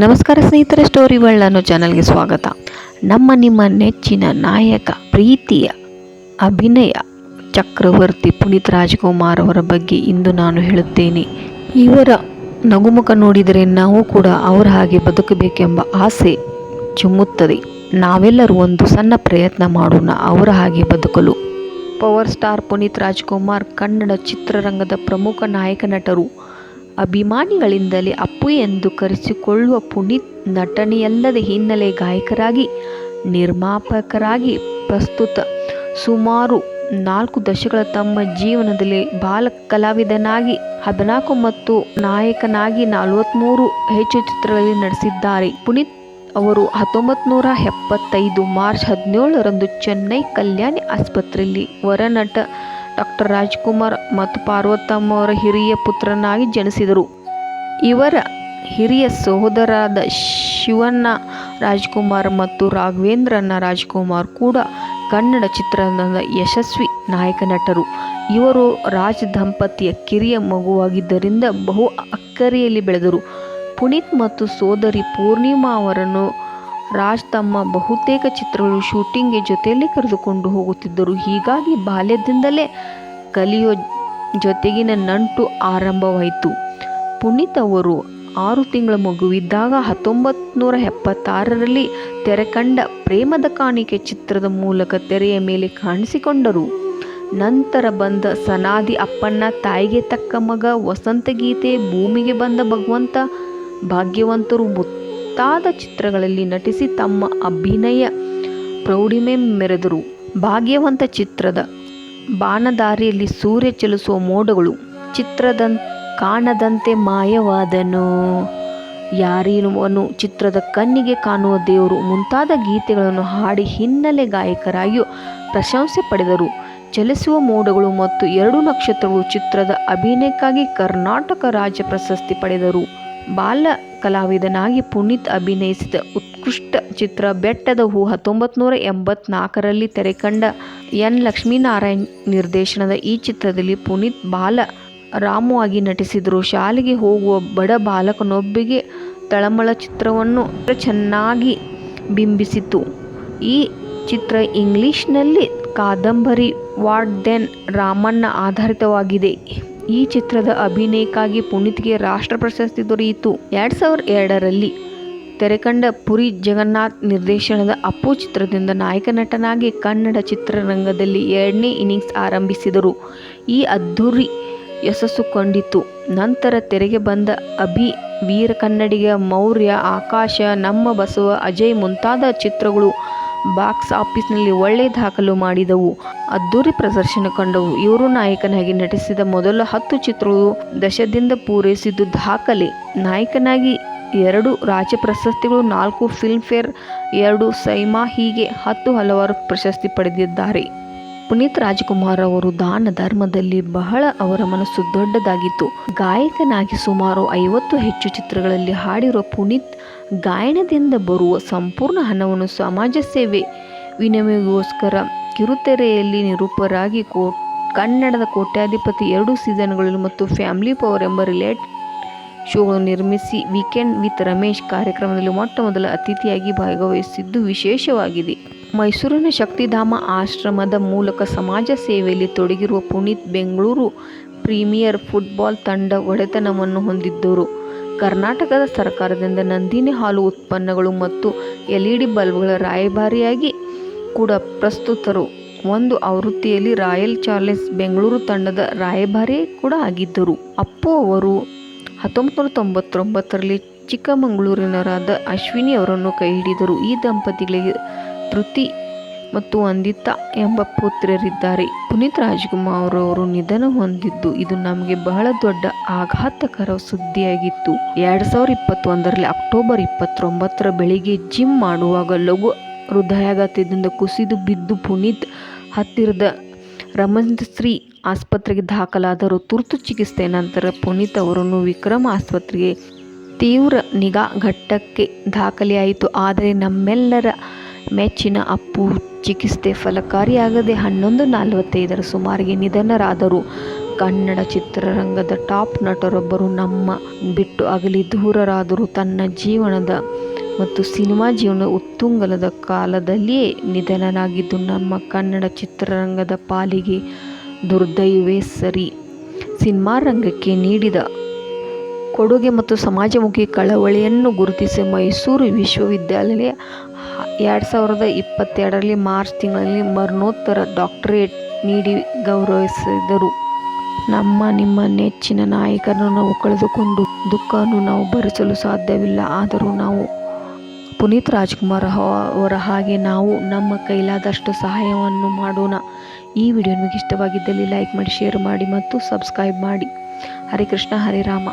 ನಮಸ್ಕಾರ ಸ್ನೇಹಿತರೆ, story world ಅನ್ನೋ ಚಾನಲ್ಗೆ ಸ್ವಾಗತ. ನಿಮ್ಮ ನೆಚ್ಚಿನ ನಾಯಕ, ಪ್ರೀತಿಯ ಅಭಿನಯ ಚಕ್ರವರ್ತಿ ಪುನೀತ್ ರಾಜ್ಕುಮಾರ್ ಅವರ ಬಗ್ಗೆ ಇಂದು ನಾನು ಹೇಳುತ್ತೇನೆ. ಇವರ ನಗುಮುಖ ನೋಡಿದರೆ ನಾವು ಕೂಡ ಅವರ ಹಾಗೆ ಬದುಕಬೇಕೆಂಬ ಆಸೆ ಚಿಮ್ಮುತ್ತದೆ. ನಾವೆಲ್ಲರೂ ಒಂದು ಸಣ್ಣ ಪ್ರಯತ್ನ ಮಾಡೋಣ ಅವರ ಹಾಗೆ ಬದುಕಲು. ಪವರ್ ಸ್ಟಾರ್ ಪುನೀತ್ ರಾಜ್ಕುಮಾರ್ ಕನ್ನಡ ಚಿತ್ರರಂಗದ ಪ್ರಮುಖ ನಾಯಕ ನಟರು. ಅಭಿಮಾನಿಗಳಿಂದಲೇ ಅಪ್ಪು ಎಂದು ಕರೆಸಿಕೊಳ್ಳುವ ಪುನೀತ್ ನಟನೆಯಲ್ಲದೆ ಹಿನ್ನೆಲೆ ಗಾಯಕರಾಗಿ, ನಿರ್ಮಾಪಕರಾಗಿ ಪ್ರಸ್ತುತ ಸುಮಾರು 4 ದಶಕಗಳ ತಮ್ಮ ಜೀವನದಲ್ಲಿ ಬಾಲ ಕಲಾವಿದನಾಗಿ 14 ಮತ್ತು ನಾಯಕನಾಗಿ 43 ಹೆಚ್ಚು ಚಿತ್ರಗಳಲ್ಲಿ ನಟಿಸಿದ್ದಾರೆ. ಪುನೀತ್ ಅವರು 1975 ಮಾರ್ಚ್ 17ರಂದು ಚೆನ್ನೈ ಕಲ್ಯಾಣಿ ಆಸ್ಪತ್ರೆಯಲ್ಲಿ ವರನಟ ಡಾಕ್ಟರ್ ರಾಜ್ಕುಮಾರ್ ಮತ್ತು ಪಾರ್ವತಮ್ಮ ಅವರ ಹಿರಿಯ ಪುತ್ರನಾಗಿ ಜನಿಸಿದರು. ಇವರ ಹಿರಿಯ ಸಹೋದರರಾದ ಶಿವಣ್ಣ ರಾಜ್ಕುಮಾರ್ ಮತ್ತು ರಾಘವೇಂದ್ರನ ರಾಜ್ಕುಮಾರ್ ಕೂಡ ಕನ್ನಡ ಚಿತ್ರರಂಗದ ಯಶಸ್ವಿ ನಾಯಕ ನಟರು. ಇವರು ರಾಜ್ ದಂಪತಿಯ ಕಿರಿಯ ಮಗುವಾಗಿದ್ದರಿಂದ ಬಹು ಅಕ್ಕರೆಯಲ್ಲಿ ಬೆಳೆದರು. ಪುನೀತ್ ಮತ್ತು ಸೋದರಿ ಪೂರ್ಣಿಮಾ ಅವರನ್ನು ರಾಜ್ ತಮ್ಮ ಬಹುತೇಕ ಚಿತ್ರಗಳು ಶೂಟಿಂಗ್ಗೆ ಜೊತೆಯಲ್ಲಿ ಕರೆದುಕೊಂಡು ಹೋಗುತ್ತಿದ್ದರು. ಹೀಗಾಗಿ ಬಾಲ್ಯದಿಂದಲೇ ಕಲಿಯೋ ಜೊತೆಗಿನ ನಂಟು ಆರಂಭವಾಯಿತು. ಪುನೀತ್ ಅವರು 6 ತಿಂಗಳ ಮಗುವಿದ್ದಾಗ 1976ರಲ್ಲಿ ತೆರೆಕಂಡ ಪ್ರೇಮದ ಕಾಣಿಕೆ ಚಿತ್ರದ ಮೂಲಕ ತೆರೆಯ ಮೇಲೆ ಕಾಣಿಸಿಕೊಂಡರು. ನಂತರ ಬಂದ ಸನಾದಿ ಅಪ್ಪಣ್ಣ, ತಾಯಿಗೆ ತಕ್ಕ ಮಗ, ವಸಂತಗೀತೆ, ಭೂಮಿಗೆ ಬಂದ ಭಗವಂತ, ಭಾಗ್ಯವಂತರು ಮುಂತಾದ ಚಿತ್ರಗಳಲ್ಲಿ ನಟಿಸಿ ತಮ್ಮ ಅಭಿನಯ ಪ್ರೌಢಿಮೆ ಮೆರೆದರು. ಭಾಗ್ಯವಂತ ಚಿತ್ರದ ಬಾಣದಾರಿಯಲ್ಲಿ ಸೂರ್ಯ ಚಲಿಸುವ ಮೋಡಗಳು, ಕಾಣದಂತೆ ಮಾಯವಾದನು, ಯಾರಿರುವನು ಚಿತ್ರದ ಕಣ್ಣಿಗೆ ಕಾಣುವ ದೇವರು ಮುಂತಾದ ಗೀತೆಗಳನ್ನು ಹಾಡಿ ಹಿನ್ನೆಲೆ ಗಾಯಕರಾಗಿಯೂ ಪ್ರಶಂಸೆ ಪಡೆದರು. ಚಲಿಸುವ ಮೋಡಗಳು ಮತ್ತು 2 ನಕ್ಷತ್ರಗಳು ಚಿತ್ರದ ಅಭಿನಯಕ್ಕಾಗಿ ಕರ್ನಾಟಕ ರಾಜ್ಯ ಪ್ರಶಸ್ತಿ ಪಡೆದರು. ಬಾಲ ಕಲಾವಿದನಾಗಿ ಪುನೀತ್ ಅಭಿನಯಿಸಿದ ಉತ್ಕೃಷ್ಟ ಚಿತ್ರ ಬೆಟ್ಟದ ಹೂ 1984ರಲ್ಲಿ ತೆರೆಕಂಡ. ಎನ್. ಲಕ್ಷ್ಮೀನಾರಾಯಣ್ ನಿರ್ದೇಶನದ ಈ ಚಿತ್ರದಲ್ಲಿ ಪುನೀತ್ ಬಾಲ ರಾಮು ಆಗಿ ನಟಿಸಿದರು. ಶಾಲೆಗೆ ಹೋಗುವ ಬಡ ಬಾಲಕನೊಬ್ಬಗೆ ತಳಮಳ ಚಿತ್ರವನ್ನು ಚೆನ್ನಾಗಿ ಬಿಂಬಿಸಿತು. ಈ ಚಿತ್ರ ಇಂಗ್ಲಿಷ್ನಲ್ಲಿ ಕಾದಂಬರಿ ವಾರ್ಡೆನ್ ರಾಮಣ್ಣ ಆಧಾರಿತವಾಗಿದೆ. ಈ ಚಿತ್ರದ ಅಭಿನಯಕ್ಕಾಗಿ ಪುನೀತ್ಗೆ ರಾಷ್ಟ್ರ ಪ್ರಶಸ್ತಿ ದೊರೆಯಿತು. 2002ರಲ್ಲಿ ತೆರೆಕಂಡ ಪುರಿ ಜಗನ್ನಾಥ್ ನಿರ್ದೇಶನದ ಅಪ್ಪು ಚಿತ್ರದಿಂದ ನಾಯಕ ನಟನಾಗಿ ಕನ್ನಡ ಚಿತ್ರರಂಗದಲ್ಲಿ 2ನೇ ಇನ್ನಿಂಗ್ಸ್ ಆರಂಭಿಸಿದರು. ಈ ಅದ್ಧೂರಿ ಯಶಸ್ಸು ಕಂಡಿತು. ನಂತರ ತೆರೆಗೆ ಬಂದ ಅಭಿ, ವೀರ ಕನ್ನಡಿಗ, ಮೌರ್ಯ, ಆಕಾಶ, ನಮ್ಮ ಬಸವ, ಅಜಯ್ ಮುಂತಾದ ಚಿತ್ರಗಳು ಬಾಕ್ಸ್ ಆಫೀಸ್ನಲ್ಲಿ ಒಳ್ಳೆಯ ದಾಖಲು ಮಾಡಿದವು. ಅದ್ಧೂರಿ ಪ್ರದರ್ಶನ ಕಂಡವು. ಇವರು ನಾಯಕನಾಗಿ ನಟಿಸಿದ ಮೊದಲ 10 ಚಿತ್ರಗಳು ದಶದಿಂದ ಪೂರೈಸಿದ್ದು ದಾಖಲೆ. ನಾಯಕನಾಗಿ 2 ರಾಜ್ಯ ಪ್ರಶಸ್ತಿಗಳು, 4 ಫಿಲ್ಮ್ ಫೇರ್, 2 ಸೈಮಾ ಹೀಗೆ 10 ಹಲವಾರು ಪ್ರಶಸ್ತಿ ಪಡೆದಿದ್ದಾರೆ. ಪುನೀತ್ ರಾಜ್ಕುಮಾರ್ ಅವರು ದಾನ ಧರ್ಮದಲ್ಲಿ ಬಹಳ ಅವರ ಮನಸ್ಸು ದೊಡ್ಡದಾಗಿತ್ತು. ಗಾಯಕನಾಗಿ ಸುಮಾರು 50 ಹೆಚ್ಚು ಚಿತ್ರಗಳಲ್ಲಿ ಹಾಡಿರುವ ಪುನೀತ್ ಗಾಯನದಿಂದ ಬರುವ ಸಂಪೂರ್ಣ ಹಣವನ್ನು ಸಮಾಜ ಸೇವೆ ವಿನಿಮಯಕ್ಕೋಸ್ಕರ ಕಿರುತೆರೆಯಲ್ಲಿ ನಿರೂಪಕರಾಗಿ ಕನ್ನಡದ ಕೋಟ್ಯಾಧಿಪತಿ 2 ಸೀಸನ್ಗಳಲ್ಲಿ ಮತ್ತು ಫ್ಯಾಮಿಲಿ ಪವರ್ ಎಂಬ ರಿಯಾಲಿಟಿ ಶೋಗಳು ನಿರ್ಮಿಸಿ ವೀಕೆಂಡ್ ವಿತ್ ರಮೇಶ್ ಕಾರ್ಯಕ್ರಮದಲ್ಲಿ ಮೊಟ್ಟಮೊದಲ ಅತಿಥಿಯಾಗಿ ಭಾಗವಹಿಸಿದ್ದು ವಿಶೇಷವಾಗಿದೆ. ಮೈಸೂರಿನ ಶಕ್ತಿಧಾಮ ಆಶ್ರಮದ ಮೂಲಕ ಸಮಾಜ ಸೇವೆಯಲ್ಲಿ ತೊಡಗಿರುವ ಪುನೀತ್ ಬೆಂಗಳೂರು ಪ್ರೀಮಿಯರ್ ಫುಟ್ಬಾಲ್ ತಂಡ ಒಡೆತನವನ್ನು ಹೊಂದಿದ್ದರು. ಕರ್ನಾಟಕದ ಸರ್ಕಾರದಿಂದ ನಂದಿನಿ ಹಾಲು ಉತ್ಪನ್ನಗಳು ಮತ್ತು LED ಬಲ್ಬ್ಗಳ ರಾಯಭಾರಿಯಾಗಿ ಕೂಡ ಪ್ರಸ್ತುತರು. ಒಂದು ಆವೃತ್ತಿಯಲ್ಲಿ ರಾಯಲ್ ಚಾಲೆಂಜರ್ಸ್ ಬೆಂಗಳೂರು ತಂಡದ ರಾಯಭಾರಿ ಕೂಡ ಆಗಿದ್ದರು. ಅಪ್ಪು ಅವರು 1999ರಲ್ಲಿ ಚಿಕ್ಕಮಗಳೂರಿನವರಾದ ಅಶ್ವಿನಿ ಅವರನ್ನು ಕೈಹಿಡಿದರು. ಈ ದಂಪತಿಗಳಿಗೆ ಧೃತಿ ಮತ್ತು ವಂದಿತಾ ಎಂಬ ಪುತ್ರಿಯರಿದ್ದಾರೆ. ಪುನೀತ್ ರಾಜ್ಕುಮಾರ್ ಅವರು ನಿಧನ ಹೊಂದಿದ್ದು ಇದು ನಮಗೆ ಬಹಳ ದೊಡ್ಡ ಆಘಾತಕರ ಸುದ್ದಿಯಾಗಿತ್ತು. 2021ರಲ್ಲಿ ಅಕ್ಟೋಬರ್ 29ರ ಬೆಳಿಗ್ಗೆ ಜಿಮ್ ಮಾಡುವಾಗ ಲಘು ಹೃದಯಾಘಾತದಿಂದ ಕುಸಿದು ಬಿದ್ದು ಪುನೀತ್ ಹತ್ತಿರದ ರಮಣಶ್ರೀ ಆಸ್ಪತ್ರೆಗೆ ದಾಖಲಾದರು. ತುರ್ತು ಚಿಕಿತ್ಸೆ ನಂತರ ಪುನೀತ್ ಅವರನ್ನು ವಿಕ್ರಮ್ ಆಸ್ಪತ್ರೆಗೆ ತೀವ್ರ ನಿಗಾ ಘಟಕಕ್ಕೆ ದಾಖಲೆಯಾಯಿತು. ಆದರೆ ನಮ್ಮೆಲ್ಲರ ಮೆಚ್ಚಿನ ಅಪ್ಪು ಚಿಕಿತ್ಸೆ ಫಲಕಾರಿಯಾಗದೆ 11:45ರ ಸುಮಾರಿಗೆ ನಿಧನರಾದರು. ಕನ್ನಡ ಚಿತ್ರರಂಗದ ಟಾಪ್ ನಟರೊಬ್ಬರು ನಮ್ಮ ಬಿಟ್ಟು ಅಗಲಿ ದೂರರಾದರೂ ತನ್ನ ಜೀವನದ ಮತ್ತು ಸಿನಿಮಾ ಜೀವನದ ಉತ್ತುಂಗದ ಕಾಲದಲ್ಲಿಯೇ ನಿಧನರಾಗಿದ್ದು ನಮ್ಮ ಕನ್ನಡ ಚಿತ್ರರಂಗದ ಪಾಲಿಗೆ ದುರ್ದೈವವೇ ಸರಿ. ಸಿನಿಮಾ ರಂಗಕ್ಕೆ ನೀಡಿದ ಕೊಡುಗೆ ಮತ್ತು ಸಮಾಜಮುಖಿ ಕಳವಳಿಯನ್ನು ಗುರುತಿಸಿ ಮೈಸೂರು ವಿಶ್ವವಿದ್ಯಾಲಯ 2022 ಮಾರ್ಚ್ ತಿಂಗಳಲ್ಲಿ ಮರಣೋತ್ತರ ಡಾಕ್ಟರೇಟ್ ನೀಡಿ ಗೌರವಿಸಿದರು. ನಿಮ್ಮ ನೆಚ್ಚಿನ ನಾಯಕರನ್ನು ನಾವು ಕಳೆದುಕೊಂಡು ದುಃಖವನ್ನು ನಾವು ಭರಿಸಲು ಸಾಧ್ಯವಿಲ್ಲ. ಆದರೂ ನಾವು ಪುನೀತ್ ರಾಜ್ಕುಮಾರ್ ಅವರ ಹಾಗೆ ನಾವು ನಮ್ಮ ಕೈಲಾದಷ್ಟು ಸಹಾಯವನ್ನು ಮಾಡೋಣ. ಈ ವಿಡಿಯೋ ನಿಮಗೆ ಇಷ್ಟವಾಗಿದ್ದಲ್ಲಿ ಲೈಕ್ ಮಾಡಿ, ಶೇರ್ ಮಾಡಿ ಮತ್ತು ಸಬ್ಸ್ಕ್ರೈಬ್ ಮಾಡಿ. ಹರೇ ಕೃಷ್ಣ, ಹರೇ ರಾಮ.